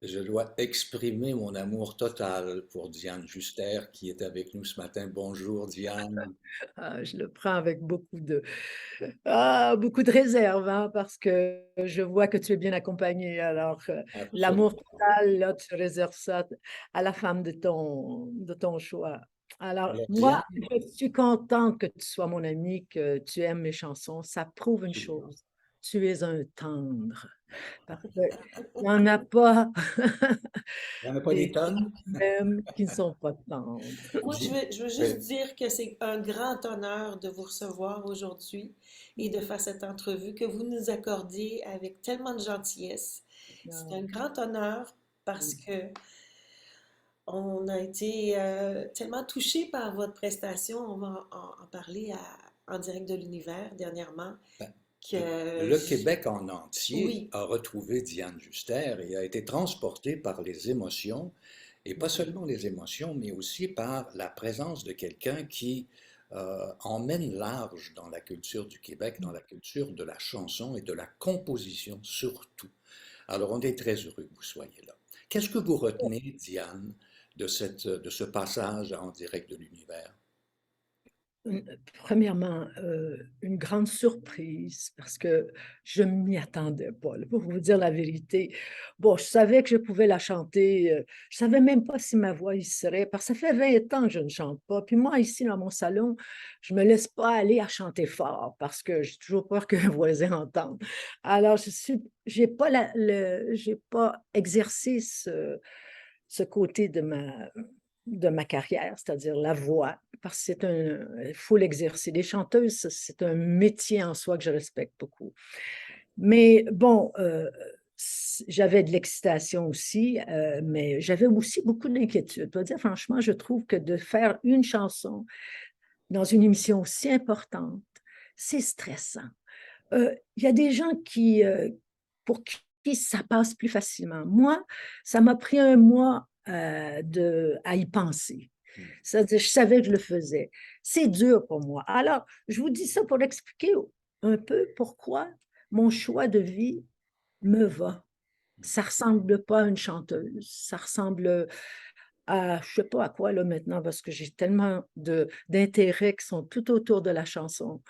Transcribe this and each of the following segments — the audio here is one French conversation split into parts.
Je dois exprimer mon amour total pour Diane Juster qui est avec nous ce matin. Bonjour Diane. Je le prends avec beaucoup de réserve, hein, parce que je vois que tu es bien accompagné. Alors, l'amour Absolument. total, là, tu réserves ça à la femme de ton choix. Alors, Alors moi, Diane, je suis contente que tu sois mon ami, que tu aimes mes chansons. Ça prouve une absolument. chose, tu es un tendre. Parce qu'il n'y en a pas Il n'y en a pas des des tonnes? femmes qui ne sont pas tendres. Moi, je veux juste Oui, dire que c'est un grand honneur de vous recevoir aujourd'hui et de faire cette entrevue que vous nous accordiez avec tellement de gentillesse. C'est un grand honneur parce que on a été tellement touchés par votre prestation. On va en parler en direct de l'univers dernièrement. ben, Que le Québec en entier oui, a retrouvé Diane Juster et a été transporté par les émotions, et pas seulement les émotions, mais aussi par la présence de quelqu'un qui emmène large dans la culture du Québec, dans la culture de la chanson et de la composition surtout. Alors on est très heureux que vous soyez là. Qu'est-ce que vous retenez, Diane, de ce passage en direct de l'univers? Premièrement, une grande surprise parce que je ne m'y attendais pas, là, pour vous dire la vérité. Bon, je savais que je pouvais la chanter, je savais même pas si ma voix y serait parce que ça fait 20 ans que je ne chante pas. Puis moi, ici, dans mon salon, je me laisse pas aller à chanter fort parce que j'ai toujours peur qu'un voisin entende. Alors j'ai pas exercé ce côté de ma carrière, c'est-à-dire la voix, parce que il faut l'exercer. Les chanteuses, c'est un métier en soi que je respecte beaucoup. Mais bon, j'avais de l'excitation aussi, mais j'avais aussi beaucoup d'inquiétude. Je dois dire franchement, je trouve que de faire une chanson dans une émission aussi importante, c'est stressant. Il y a des gens pour qui ça passe plus facilement. Moi, ça m'a pris un mois à y penser. C'est-à-dire, je savais que je le faisais. C'est dur pour moi. Alors, je vous dis ça pour expliquer un peu pourquoi mon choix de vie me va. Ça ressemble pas à une chanteuse. Ça ressemble à, je sais pas à quoi là maintenant, parce que j'ai tellement d'intérêts qui sont tout autour de la chanson.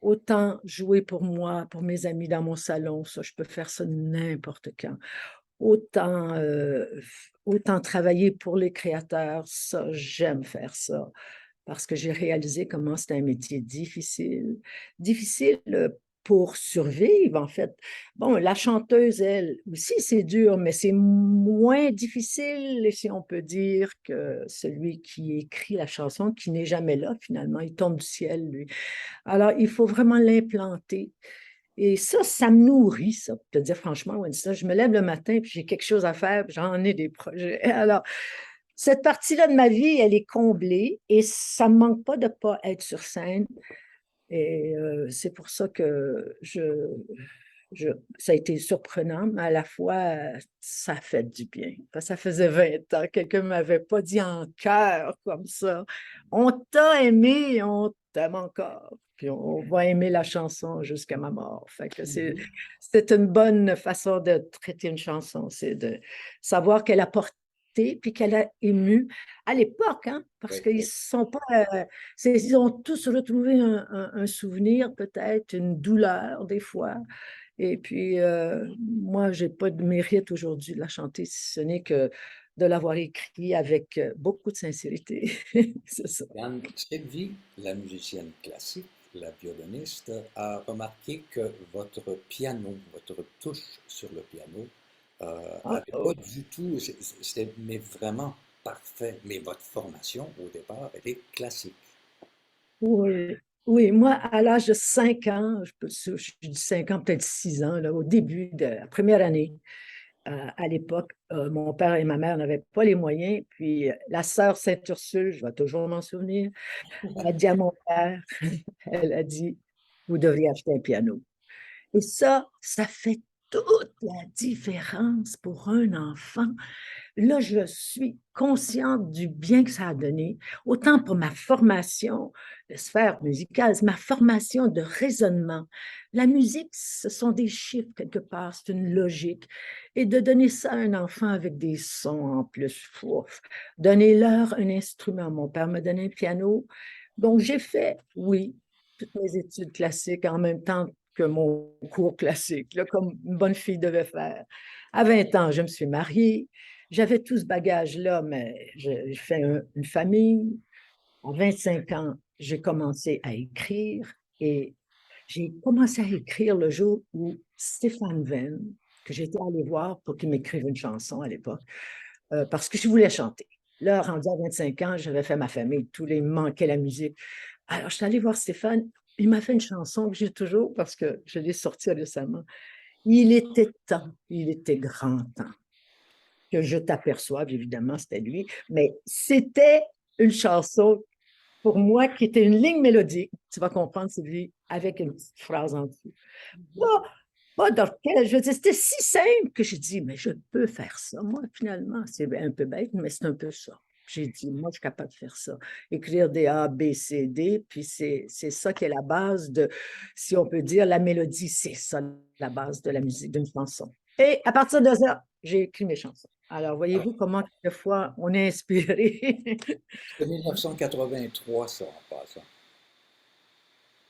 Autant jouer pour moi, pour mes amis dans mon salon, ça, je peux faire ça n'importe quand. Autant, autant travailler pour les créateurs, ça, j'aime faire ça parce que j'ai réalisé comment c'est un métier difficile. Difficile pour survivre, en fait. Bon, la chanteuse, elle aussi, c'est dur, mais c'est moins difficile, si on peut dire, que celui qui écrit la chanson, qui n'est jamais là, finalement. Il tombe du ciel, lui. Alors, il faut vraiment l'implanter. Et ça me nourrit, ça. Pour te dire franchement, Winston, je me lève le matin, puis j'ai quelque chose à faire, puis j'en ai des projets. Alors, cette partie-là de ma vie, elle est comblée et ça ne me manque pas de ne pas être sur scène. Et c'est pour ça que ça a été surprenant, mais à la fois, ça a fait du bien. Parce que ça faisait 20 ans, quelqu'un ne m'avait pas dit en cœur comme ça. On t'a aimé, on t'aime encore. Puis on va aimer la chanson jusqu'à ma mort. Fait que Mhm. c'est une bonne façon de traiter une chanson, c'est de savoir qu'elle a porté puis qu'elle a ému à l'époque, hein, parce Oui, qu'ils oui. sont pas, ils ont tous retrouvé un souvenir, peut-être une douleur des fois. Et puis, moi, j'ai pas de mérite aujourd'hui de la chanter, si ce n'est que de l'avoir écrit avec beaucoup de sincérité. C'est ça. Yann Tchekvi, la musicienne classique, la violoniste, a remarqué que votre piano, votre touche sur le piano, Ah, avait pas oh, du tout, c'était mais vraiment parfait. Mais votre formation au départ, elle est classique. oui. Oui, moi, à l'âge de 5 ans, je dis 5 ans, peut-être 6 ans, là, au début de la première année, à l'époque, mon père et ma mère n'avaient pas les moyens. Puis la sœur Sainte-Ursule, je vais toujours m'en souvenir, a dit à mon père, elle a dit, vous devriez acheter un piano. Et ça fait toute la différence pour un enfant. là, je suis consciente du bien que ça a donné, autant pour ma formation de sphère musicale, ma formation de raisonnement. La musique, ce sont des chiffres quelque part, c'est une logique. Et de donner ça à un enfant avec des sons en plus, ouf, donner-leur un instrument. Mon père me donnait un piano. Donc, j'ai fait, oui, toutes mes études classiques en même temps que mon cours classique, là, comme une bonne fille devait faire. À 20 ans, je me suis mariée. J'avais tout ce bagage-là, mais j'ai fait une famille. À 25 ans, j'ai commencé à écrire et j'ai commencé à écrire le jour où Stéphane Venn, que j'étais allée voir pour qu'il m'écrive une chanson à l'époque, parce que je voulais chanter. Là, rendu à 25 ans, j'avais fait ma famille, tous les manquait la musique. Alors, je suis allée voir Stéphane, il m'a fait une chanson que j'ai toujours parce que je l'ai sortie récemment. Il était temps, il était grand temps que je t'aperçoive, évidemment, c'était lui, mais c'était une chanson pour moi qui était une ligne mélodique, tu vas comprendre, c'est lui, avec une petite phrase en dessous. Pas d'orchestre, je veux dire, c'était si simple que j'ai dit, mais je peux faire ça, moi, finalement, c'est un peu bête, mais c'est un peu ça. J'ai dit, moi, je suis capable de faire ça. Écrire des A, B, C, D, puis c'est ça qui est la base de, si on peut dire, la mélodie, c'est ça, la base de la musique, d'une chanson. Et à partir de ça, j'ai écrit mes chansons. Alors, voyez-vous comment, quelquefois, on est inspiré. C'est 1983, ça, en passant,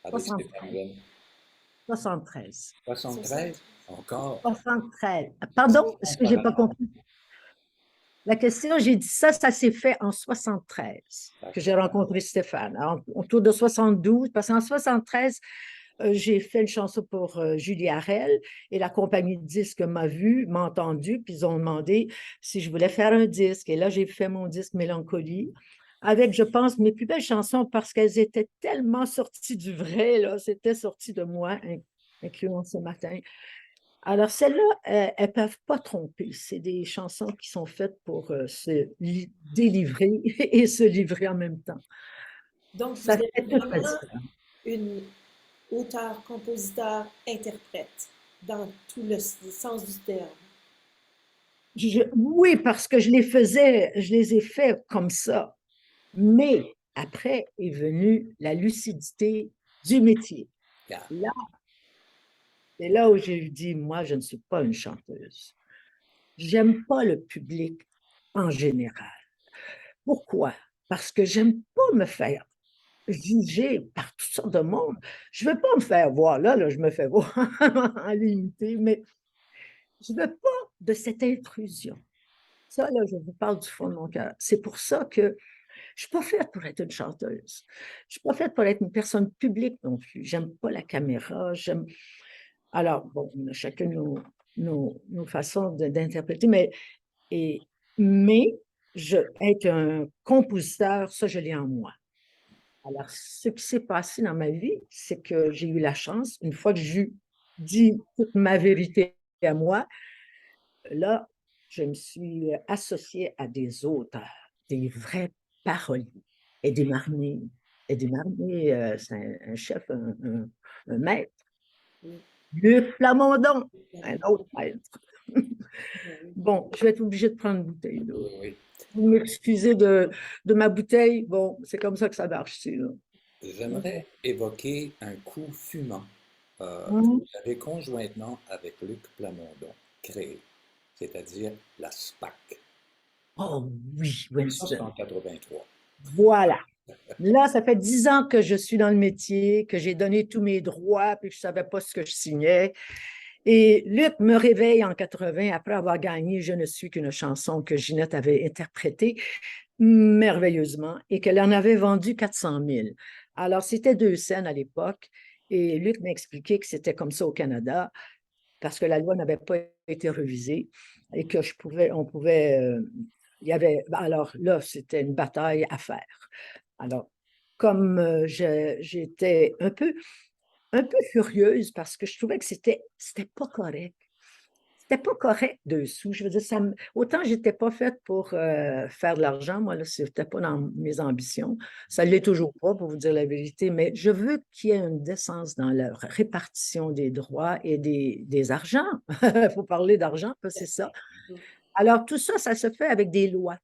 avec Stéphane 73. Venn. 73. 73, encore. 73. Pardon, est-ce que je n'ai pas Auparavant. compris? La question, j'ai dit ça, ça s'est fait en 73 que j'ai rencontré Stéphane. Autour de 72, parce qu'en 73, j'ai fait une chanson pour Julie Harel et la compagnie de disques m'a vu, m'a entendu, puis ils ont demandé si je voulais faire un disque. Et là, j'ai fait mon disque Mélancolie avec, je pense, mes plus belles chansons parce qu'elles étaient tellement sorties du vrai, là, c'était sorti de moi, incluant ce matin. Alors, celles-là, elles ne peuvent pas tromper. C'est des chansons qui sont faites pour se délivrer et se livrer en même temps. Donc, vous Ça êtes fait toute la vraiment différence. une auteure, compositeur, interprète, dans tout le sens du terme. Oui, parce que je les ai faits comme ça. Mais après est venue la lucidité du métier. Yeah. Là, c'est là où j'ai dit, moi, je ne suis pas une chanteuse. J'aime pas le public en général. Pourquoi? Parce que j'aime pas me faire juger par toutes sortes de monde. Je ne veux pas me faire voir. Là, je me fais voir en limité, mais je ne veux pas de cette intrusion. Ça, là, je vous parle du fond de mon cœur. C'est pour ça que je ne suis pas faite pour être une chanteuse. Je ne suis pas faite pour être une personne publique non plus. J'aime pas la caméra. Alors, bon, on a chacun nos façons d'interpréter, mais être un compositeur, ça, je l'ai en moi. Alors, ce qui s'est passé dans ma vie, c'est que j'ai eu la chance, une fois que j'ai dit toute ma vérité à moi, là, je me suis associée à des auteurs, des vrais paroliers. Eddie Marnier. Eddie Marnier, c'est un chef, un maître. Luc Plamondon, un autre maître. Bon, je vais être obligée de prendre une bouteille d'eau. Oui. Vous m'excusez de ma bouteille. Bon, c'est comme ça que ça marche ici, là. J'aimerais évoquer un coup fumant que Hum. vous avez conjointement avec Luc Plamondon créé, c'est-à-dire la SPAC. Oh oui, Ça, c'est en Winston. 83. Voilà. Là, ça fait 10 ans que je suis dans le métier, que j'ai donné tous mes droits, puis que je ne savais pas ce que je signais. Et Luc me réveille en 80 après avoir gagné Je ne suis qu'une chanson que Ginette avait interprétée merveilleusement et qu'elle en avait vendu 400 000. Alors, c'était 2 scènes à l'époque et Luc m'a expliqué que c'était comme ça au Canada parce que la loi n'avait pas été révisée et que on pouvait, il y avait, alors là, c'était une bataille à faire. Alors, comme j'étais un peu furieuse parce que je trouvais que c'était pas correct. C'était pas correct dessous. Je veux dire, autant j'étais pas faite pour faire de l'argent, moi, là, c'était pas dans mes ambitions. Ça ne l'est toujours pas, pour vous dire la vérité, mais je veux qu'il y ait une décence dans la répartition des droits et des argents. Il faut parler d'argent, c'est ça. Alors, tout ça, ça se fait avec des lois.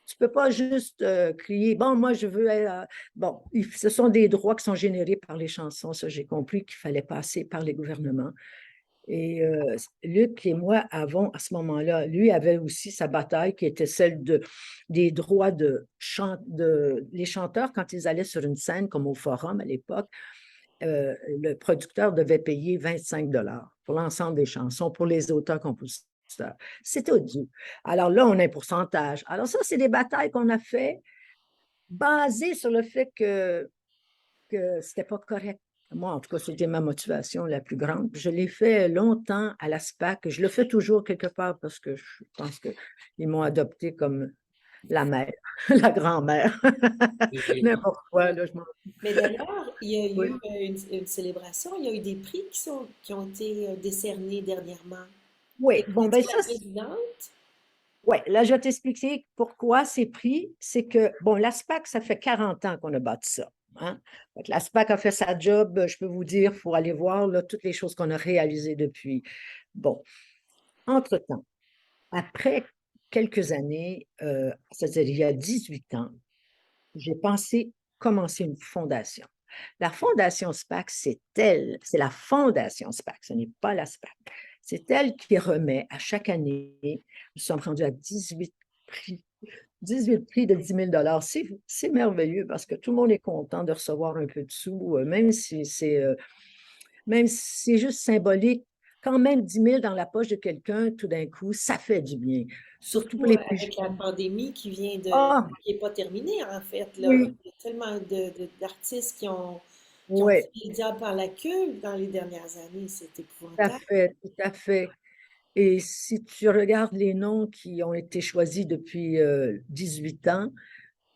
Tu ne peux pas juste crier, bon, moi, je veux. Bon, ce sont des droits qui sont générés par les chansons. Ça, j'ai compris qu'il fallait passer par les gouvernements. Et Luc et moi avons, à ce moment-là, lui avait aussi sa bataille qui était celle des droits les chanteurs, quand ils allaient sur une scène, comme au Forum à l'époque, le producteur devait payer 25 pour l'ensemble des chansons pour les auteurs-compositeurs. C'était odieux. Alors là, on a un pourcentage. Alors ça, c'est des batailles qu'on a fait basées sur le fait que c'était pas correct. Moi, en tout cas, c'était ma motivation la plus grande. Je l'ai fait longtemps à la SPAC. Je le fais toujours quelque part parce que je pense qu'ils m'ont adopté comme la mère, la grand-mère, n'importe quoi. Là, Mais d'ailleurs, il y a eu Oui, une célébration, il y a eu des prix qui ont été décernés dernièrement. oui. Bon, ben Étais-tu la ça, présidente? oui, là, je vais t'expliquer pourquoi c'est pris. C'est que, bon, la SPAC, ça fait 40 ans qu'on a bâti ça. Hein? La SPAC a fait sa job, je peux vous dire, il faut aller voir là, toutes les choses qu'on a réalisées depuis. Bon, entre-temps, après quelques années, c'est-à-dire il y a 18 ans, j'ai pensé commencer une fondation. La fondation SPAC, c'est la fondation SPAC, ce n'est pas la SPAC. C'est elle qui remet à chaque année, nous sommes rendus à prix, 18 prix de 10 000 C'est merveilleux parce que tout le monde est content de recevoir un peu de sous, même si c'est juste symbolique. Quand même 10 000 dans la poche de quelqu'un, tout d'un coup, ça fait du bien. Surtout pour Surtout les plus avec la jeunes. pandémie Ah, qui n'est pas terminée, en fait, là. oui, Il y a tellement d'artistes qui ont oui, pris le diable par la queue dans les dernières années. C'est tout à épouvantable. fait, tout à fait. Et si tu regardes les noms qui ont été choisis depuis 18 ans,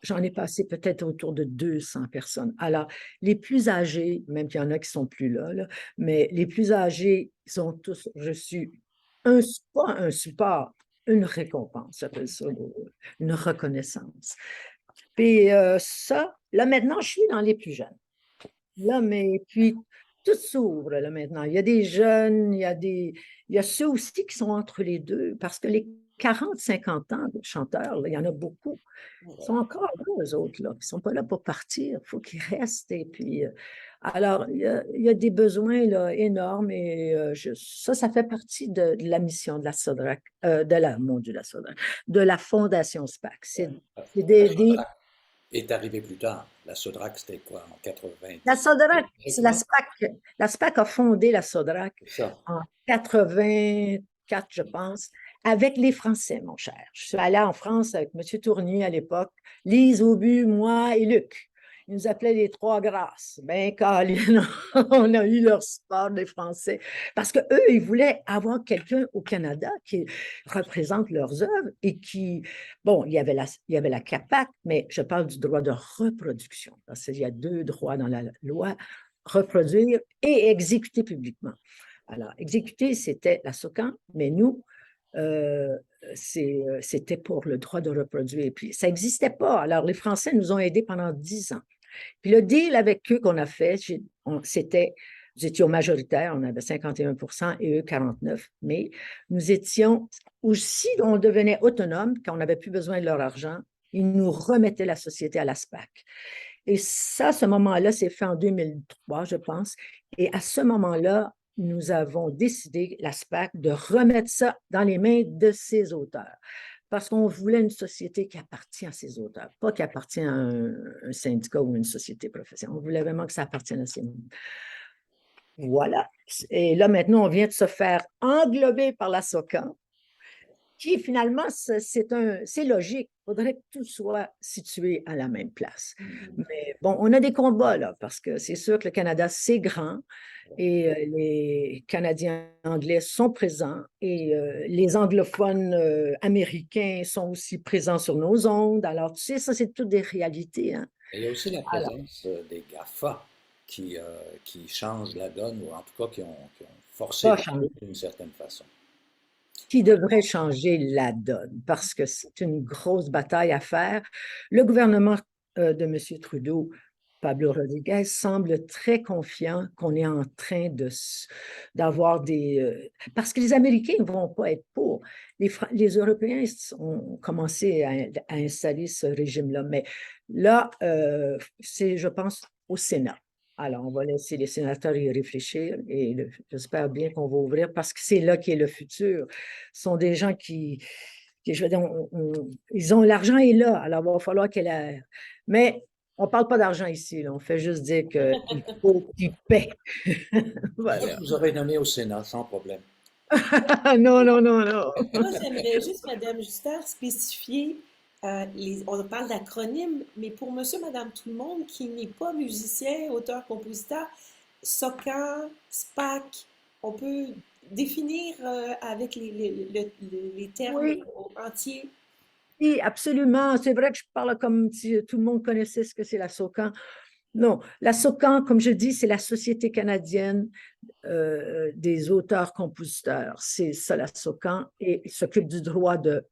j'en ai passé peut-être autour de 200 personnes. Alors, les plus âgés, même qu'il y en a qui sont plus là, mais les plus âgés, ils ont tous reçu pas un support, une récompense, j'appelle ça, une reconnaissance. Puis ça, là maintenant, je suis dans les plus jeunes. Là, mais puis tout s'ouvre là maintenant. Il y a des jeunes, il y a ceux aussi qui sont entre les deux, parce que les 40, 50 ans de chanteurs, là, il y en a beaucoup. Ils sont encore là, eux autres, là. Ils ne sont pas là pour partir. Il faut qu'ils restent. Et puis, alors, il y a des besoins là, énormes et ça fait partie de la mission de la SODRAC, mon Dieu, la SODRAC, de la Fondation SPAC. C'est La d'aider. SODRAC est arrivée plus tard. La SODRAC, c'était quoi, en La 90? SODRAC, c'est Exactement. La SPAC a fondé la SODRAC C'est ça. en 84, je pense, avec les Français, mon cher. Je suis allée en France avec M. Tournier à l'époque, Lise Aubu, moi et Luc. Ils nous appelaient les Trois Grâces. Ben, Colin, on a eu leur support des Français. Parce qu'eux, ils voulaient avoir quelqu'un au Canada qui représente leurs œuvres et qui, bon, il y avait la CAPAC, mais je parle du droit de reproduction. Parce qu'il y a deux droits dans la loi, reproduire et exécuter publiquement. Alors, exécuter, c'était la SOCAN, mais nous, euh, c'était pour le droit de reproduire. Puis ça n'existait pas. Alors, les Français nous ont aidés pendant 10 ans. Puis le deal avec eux qu'on a fait, c'était, nous étions majoritaires, on avait 51 et eux 49, mais nous étions aussi, on devenait autonome quand on n'avait plus besoin de leur argent. Ils nous remettaient la société à la SPAC. Et ça, ce moment-là, c'est fait en 2003, je pense. Et à ce moment-là, nous avons décidé, la SPAC, de remettre ça dans les mains de ses auteurs. Parce qu'on voulait une société qui appartient à ses auteurs, pas qui appartient à un syndicat ou une société professionnelle. On voulait vraiment que ça appartienne à ses membres. Voilà. Et là, maintenant, on vient de se faire englober par la SOCAN, qui finalement, c'est logique. Il faudrait que tout soit situé à la même place. Mais bon, on a des combats là, parce que c'est sûr que le Canada, c'est grand et les Canadiens anglais sont présents et les anglophones américains sont aussi présents sur nos ondes. Alors, tu sais, ça, c'est toutes des réalités. Hein. Et il y a aussi la Alors, présence des GAFA qui, qui changent la donne, ou en tout cas qui ont forcé pas la changer, donne d'une certaine façon. qui devrait changer la donne parce que c'est une grosse bataille à faire. Le gouvernement de M. Trudeau Pablo Rodriguez semble très confiant qu'on est en train d'avoir parce que les Américains ne vont pas être pour. Les Européens ont commencé à installer ce régime-là, mais là, c'est, je pense, au Sénat. Alors, on va laisser les sénateurs y réfléchir et j'espère bien qu'on va ouvrir parce que c'est là qu'est le futur. Ce sont des gens je veux dire, ils ont l'argent est là, alors il va falloir qu'elle ait. Mais on ne parle pas d'argent ici, là. On fait juste dire qu'il faut qu'ils paient. Moi, Voilà. je vous aurais nommé au Sénat, sans problème. Non, non, non, non. Moi, j'aimerais juste, Madame Juster, spécifier, on parle d'acronyme, mais pour Monsieur, Madame, tout le monde qui n'est pas musicien, auteur, compositeur, SOCAN, SPAC, on peut définir avec les termes Oui, entiers. oui, absolument. C'est vrai que je parle comme si tout le monde connaissait ce que c'est la SOCAN. Non, la SOCAN, comme je dis, c'est la Société canadienne des auteurs-compositeurs. C'est ça, la SOCAN, et il s'occupe du droit de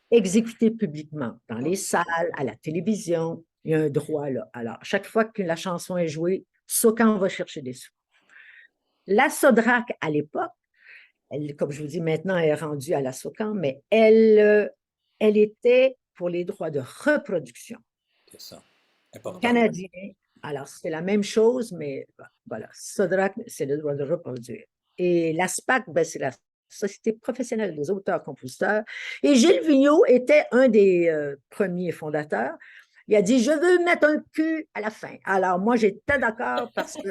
exécuter publiquement dans les salles, à la télévision. Il y a un droit là. Alors, chaque fois que la chanson est jouée, SOCAN va chercher des sous. La SODRAC, à l'époque, comme je vous dis maintenant, elle est rendue à la SOCAN, mais elle était pour les droits de reproduction C'est ça. Important. canadiens. Alors, c'est la même chose, mais voilà, SODRAC, c'est le droit de reproduire. Et la SPAC, ben, c'est la Société professionnelle des auteurs-compositeurs. Et Gilles Vigneault était un des premiers fondateurs. Il a dit, je veux mettre un Q à la fin. Alors, moi, j'étais d'accord parce que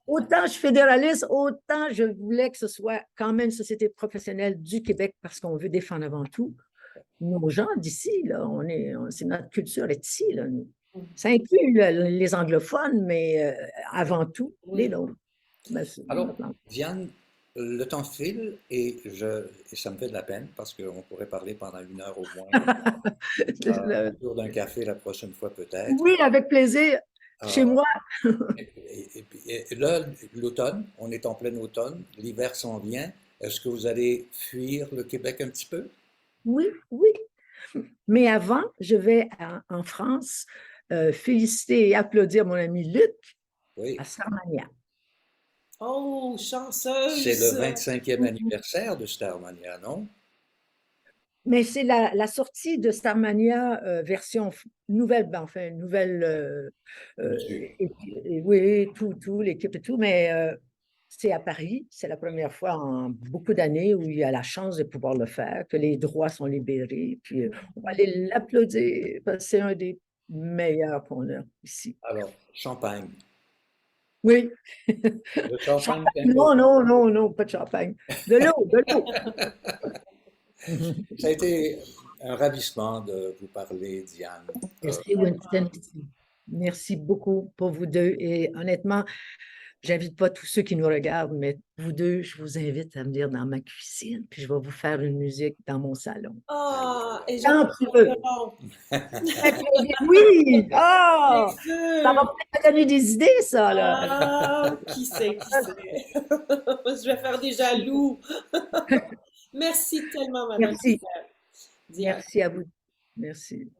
autant je suis fédéraliste, autant je voulais que ce soit quand même une société professionnelle du Québec parce qu'on veut défendre avant tout nos gens d'ici. Là, c'est notre culture est ici. Là, nous. Ça inclut les anglophones, mais avant tout, les Oui. nôtres. Ben, Alors, Diane, le temps file et ça me fait de la peine parce qu'on pourrait parler pendant 1 heure au moins, autour d'un café la prochaine fois peut-être. Oui, avec plaisir. Chez Euh, moi, et là, l'automne, on est en plein automne, l'hiver s'en vient. Est-ce que vous allez fuir le Québec un petit peu? oui, oui. Mais avant, je vais en France féliciter et applaudir mon ami Luc Oui. à Starmania. Oh, C'est le chanceuse! 25e anniversaire de Starmania, non? Mais c'est la sortie de Starmania version nouvelle, ben, enfin, nouvelle, Monsieur. oui, tout, l'équipe et tout, mais c'est à Paris. C'est la première fois en beaucoup d'années où il y a la chance de pouvoir le faire, que les droits sont libérés. Puis on va aller l'applaudir parce que c'est un des meilleurs qu'on a ici. Alors, champagne. Oui. Le champagne Champagne, s'impose. non, non, non, non, pas de champagne. De l'eau, de l'eau. Ça a été un ravissement de vous parler, Diane. Merci, Winston. Merci beaucoup pour vous deux. Et honnêtement, j'invite pas tous ceux qui nous regardent, mais vous deux, je vous invite à venir dans ma cuisine, puis je vais vous faire une musique dans mon salon. Ah, et je Quand peux tu faire veux. violon. Oui! Bien Ah! Ça va sûr! peut-être te donner des idées, ça, là. Ah, qui sait, qui sait. Je vais faire des jaloux. Merci tellement, Madame Merci. Gisèle. Diane. Merci à vous. Merci.